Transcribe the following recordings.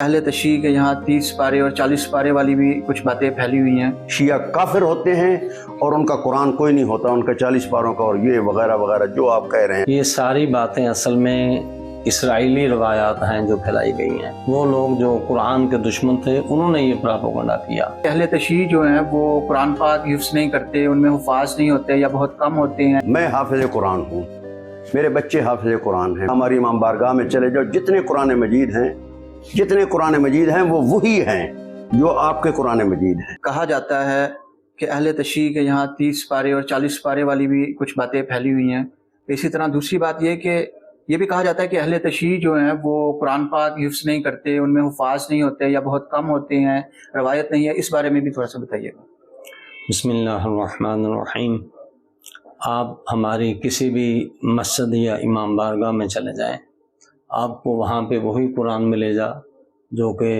اہل تشیع کے یہاں 30 پارے اور 40 پارے والی بھی کچھ باتیں پھیلی ہوئی ہیں۔ شیعہ کافر ہوتے ہیں اور ان کا قرآن کوئی نہیں ہوتا، ان کا 40 پاروں کا اور یہ وغیرہ وغیرہ جو آپ کہہ رہے ہیں۔ یہ ساری باتیں اصل میں اسرائیلی روایات ہیں جو پھیلائی گئی ہیں۔ وہ لوگ جو قرآن کے دشمن تھے انہوں نے یہ پراپیگنڈا کیا۔ اہل تشیع جو ہیں وہ قرآن پاک حفظ نہیں کرتے، ان میں حفاظ نہیں ہوتے یا بہت کم ہوتے ہیں۔ میں حافظ قرآن ہوں، میرے بچے حافظ قرآن ہیں۔ ہماری امام بارگاہ میں چلے جاؤ، جتنے قرآن مجید ہیں وہ وہی ہیں جو آپ کے قرآن مجید ہیں۔ کہا جاتا ہے کہ اہل تشیع کے یہاں 30 پارے اور 40 پارے والی بھی کچھ باتیں پھیلی ہوئی ہیں۔ اسی طرح دوسری بات یہ کہ یہ بھی کہا جاتا ہے کہ اہل تشیع جو ہیں وہ قرآن پاک حفظ نہیں کرتے، ان میں حفاظ نہیں ہوتے یا بہت کم ہوتے ہیں، روایت نہیں ہے۔ اس بارے میں بھی تھوڑا سا بتائیے گا۔ بسم اللہ الرحمن الرحیم۔ آپ ہماری کسی بھی مسجد یا امام بارگاہ میں چلے جائیں، آپ کو وہاں پہ وہی قرآن ملے گا جو کہ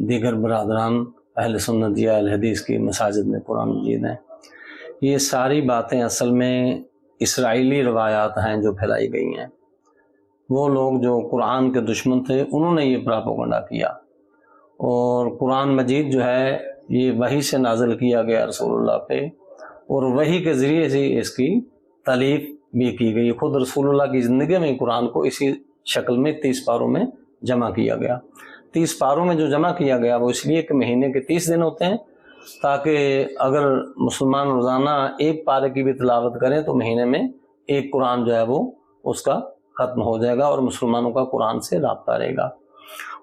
دیگر برادران اہل سنت یا اہل حدیث کی مساجد میں قرآن مجید ہیں۔ یہ ساری باتیں اصل میں اسرائیلی روایات ہیں جو پھیلائی گئی ہیں۔ وہ لوگ جو قرآن کے دشمن تھے انہوں نے یہ پراپیگنڈا کیا، اور قرآن مجید جو ہے یہ وحی سے نازل کیا گیا رسول اللہ پہ، اور وحی کے ذریعے سے اس کی تالیف بھی کی گئی۔ خود رسول اللہ کی زندگی میں قرآن کو اسی شکل میں 30 پاروں میں جمع کیا گیا۔ 30 پاروں میں جو جمع کیا گیا وہ اس لیے کہ مہینے کے 30 دن ہوتے ہیں، تاکہ اگر مسلمان روزانہ ایک پارے کی بھی تلاوت کریں تو مہینے میں ایک قرآن جو ہے وہ اس کا ختم ہو جائے گا اور مسلمانوں کا قرآن سے رابطہ رہے گا۔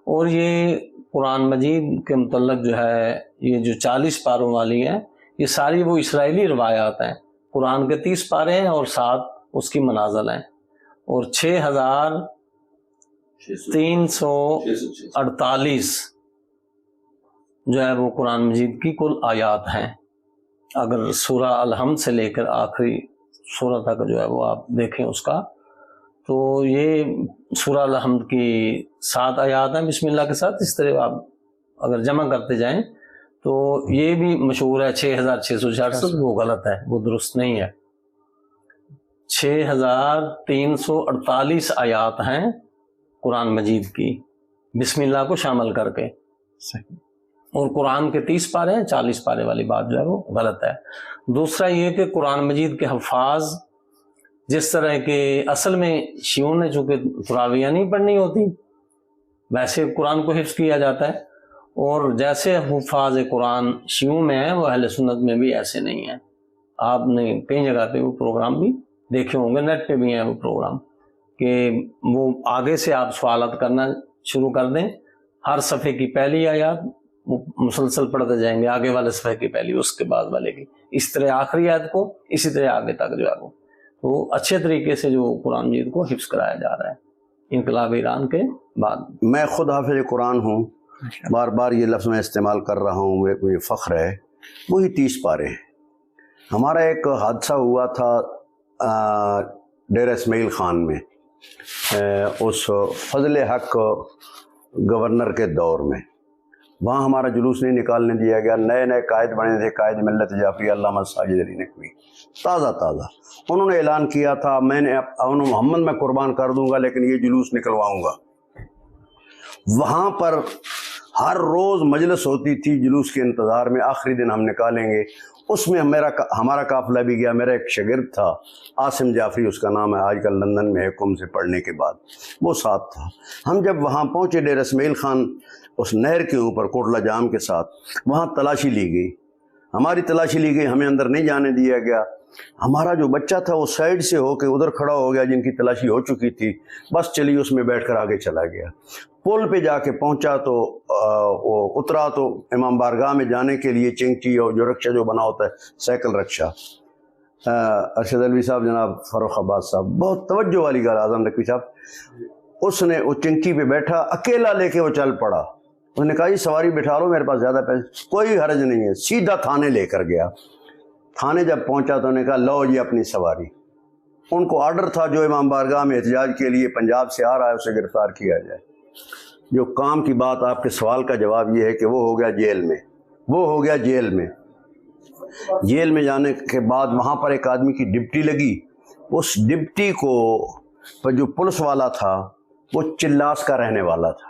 اور یہ قرآن مجید کے متعلق جو ہے یہ جو 40 پاروں والی ہے، یہ ساری وہ اسرائیلی روایات ہیں۔ قرآن کے 30 پارے ہیں اور 7 اس کی منازل ہیں، اور 6348 جو ہے وہ قرآن مجید کی کل آیات ہیں۔ اگر سورہ الحمد سے لے کر آخری سورہ تک جو ہے وہ آپ دیکھیں اس کا، تو یہ سورہ الحمد کی 7 آیات ہیں بسم اللہ کے ساتھ۔ اس طرح آپ اگر جمع کرتے جائیں تو یہ بھی مشہور ہے 6666، وہ غلط ہے، وہ درست نہیں ہے۔ 6348 آیات ہیں قرآن مجید کی بسم اللہ کو شامل کر کے، اور قرآن کے 30 پارے ہیں، 40 پارے والی بات جو ہے وہ غلط ہے۔ دوسرا یہ کہ قرآن مجید کے حفاظ جس طرح کہ اصل میں شیعوں نے چونکہ تراویح نہیں پڑھنی ہوتی، ویسے قرآن کو حفظ کیا جاتا ہے، اور جیسے حفاظ قرآن شیعوں میں ہیں وہ اہل سنت میں بھی ایسے نہیں ہیں۔ آپ نے کئی جگہ پہ وہ پروگرام بھی دیکھے ہوں گے، نیٹ پہ بھی ہیں وہ پروگرام، کہ وہ آگے سے آپ سوالات کرنا شروع کر دیں، ہر صفحے کی پہلی آیات مسلسل پڑھتے جائیں گے، آگے والے صفحے کی پہلی، اس کے بعد والے کی، اس طرح آخری آیت کو، اسی طرح آگے تک جو ہے وہ تو اچھے طریقے سے جو قرآن مجید کو حفظ کرایا جا رہا ہے انقلاب ایران کے بعد۔ میں خود حافظ قرآن ہوں، بار بار یہ لفظ میں استعمال کر رہا ہوں، مجھے فخر ہے۔ وہی 30 پارے ہیں۔ ہمارا ایک حادثہ ہوا تھا ڈیرہ اسماعیل خان میں، اس فضل حق گورنر کے دور میں، وہاں ہمارا جلوس نہیں نکالنے دیا گیا۔ نئے نئے قائد بنے تھے، قائد ملت جعفری علامہ ساجد علی نقوی، تازہ انہوں نے اعلان کیا تھا میں نے محمد میں قربان کر دوں گا لیکن یہ جلوس نکلواؤں گا۔ وہاں پر ہر روز مجلس ہوتی تھی جلوس کے انتظار میں، آخری دن ہم نکالیں گے۔ اس میں ہمارا قافلہ بھی گیا۔ میرا ایک شاگرد تھا عاصم جعفری اس کا نام ہے، آج کل لندن میں ہے قم سے پڑھنے کے بعد، وہ ساتھ تھا۔ ہم جب وہاں پہنچے ڈیرہ اسماعیل خان اس نہر کے اوپر کوٹلہ جام کے ساتھ، وہاں تلاشی لی گئی، ہماری تلاشی لی گئی، ہمیں اندر نہیں جانے دیا گیا۔ ہمارا جو بچہ تھا وہ سائڈ سے ہو کے ادھر کھڑا ہو گیا، جن کی تلاشی ہو چکی تھی، بس چلی اس میں بیٹھ کر آگے چلا گیا۔ پل پہ جا کے پہنچا تو وہ اترا تو امام بارگاہ میں جانے کے لیے چنگٹی اور جو رکشہ جو بنا ہوتا ہے سائیکل رکشہ، ارشد علوی صاحب جناب فاروق آباد صاحب، بہت توجہ والی گل، اعظم نقوی صاحب، اس نے وہ چنگٹی پہ بیٹھا، اکیلا لے کے وہ چل پڑا۔ اس نے کہا جی سواری بٹھا لو، میرے پاس زیادہ پیسے، کوئی حرج نہیں ہے، سیدھا تھانے لے کر گیا۔ تھانے جب پہنچا تو انہوں نے کہا لو جی اپنی سواری۔ ان کو آرڈر تھا جو امام بارگاہ میں احتجاج کے لیے پنجاب سے آ رہا ہے اسے گرفتار کیا جائے۔ جو کام کی بات، آپ کے سوال کا جواب یہ ہے کہ وہ ہو گیا جیل میں۔ جیل میں جانے کے بعد وہاں پر ایک آدمی کی ڈپٹی لگی، اس ڈپٹی کو جو پولیس والا تھا وہ چلاس کا رہنے والا تھا۔